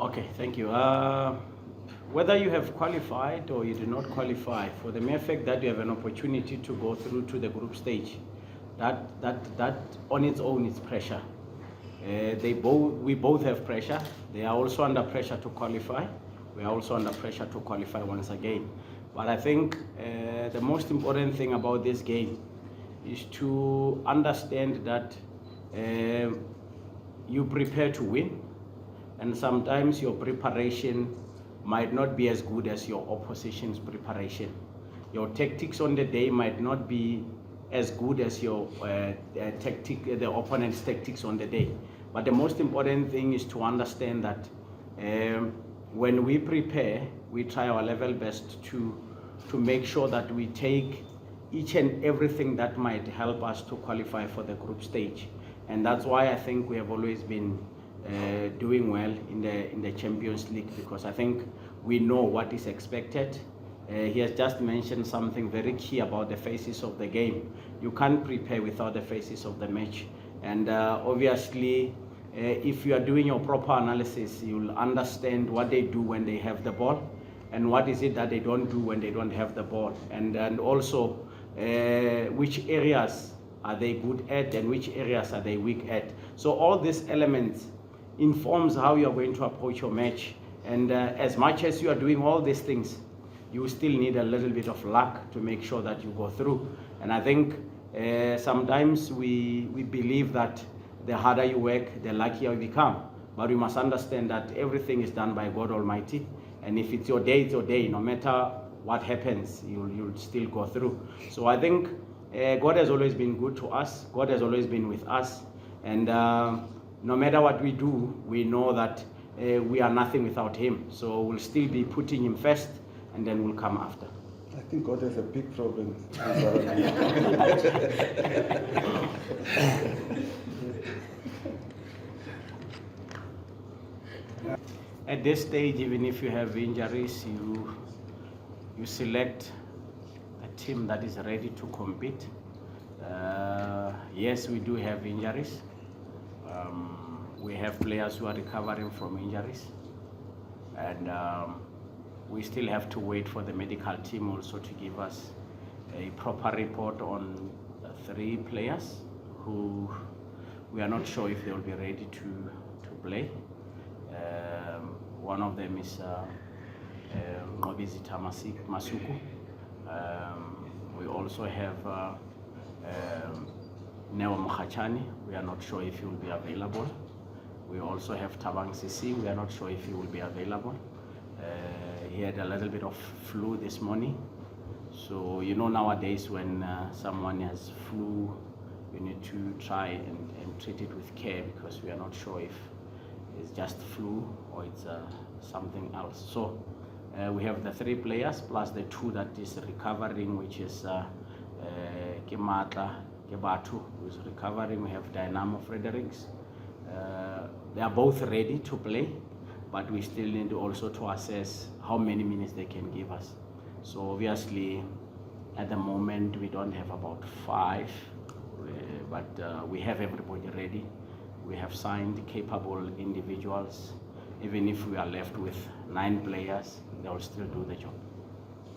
Okay, thank you. Whether you have qualified or you do not qualify, for the mere fact that you have an opportunity to go through to the group stage, that on its own is pressure. We both have pressure. They are also under pressure to qualify. We are also under pressure to qualify once again. But I think the most important thing about this game is to understand that you prepare to win, and sometimes your preparation might not be as good as your opposition's preparation. Your tactics on the day might not be as good as your the opponent's tactics on the day. But the most important thing is to understand that when we prepare, we try our level best to make sure that we take each and everything that might help us to qualify for the group stage. And that's why I think we have always been doing well in the Champions League, because I think we know what is expected. He has just mentioned something very key about the phases of the game. You can't prepare without the phases of the match. And obviously, if you are doing your proper analysis, you'll understand what they do when they have the ball, and what is it that they don't do when they don't have the ball. And also, which areas are they good at and which areas are they weak at. So all these elements informs how you are going to approach your match. And as much as you are doing all these things, you still need a little bit of luck to make sure that you go through. And I think sometimes we believe that the harder you work, the luckier you become. But we must understand that everything is done by God Almighty. And if it's your day, it's your day. No matter what happens, you'll still go through. So I think God has always been good to us. God has always been with us. And no matter what we do, we know that we are nothing without Him. So we'll still be putting Him first, and then we'll come after. I think God has a big problem. At this stage, even if you have injuries, you select a team that is ready to compete. Yes, we do have injuries. We have players who are recovering from injuries, and we still have to wait for the medical team also to give us a proper report on 3 players who we are not sure if they will be ready to play. One of them is Ngobizita Masuku. We also have Neo Mkhachani. We are not sure if he will be available. We also have Tabang Sisi. We are not sure if he will be available. He had a little bit of flu this morning. So, you know, nowadays when someone has flu, you need to try and treat it with care, because we are not sure if it's just flu or it's something else. So we have the 3 players plus the 2 that is recovering, which is Kematla Kebatu, who is recovering. We have Dynamo Fredericks. They are both ready to play, but we still need also to assess how many minutes they can give us. So obviously, at the moment, we don't have about 5, but we have everybody ready. We have signed capable individuals. Even if we are left with 9 players, they will still do the job.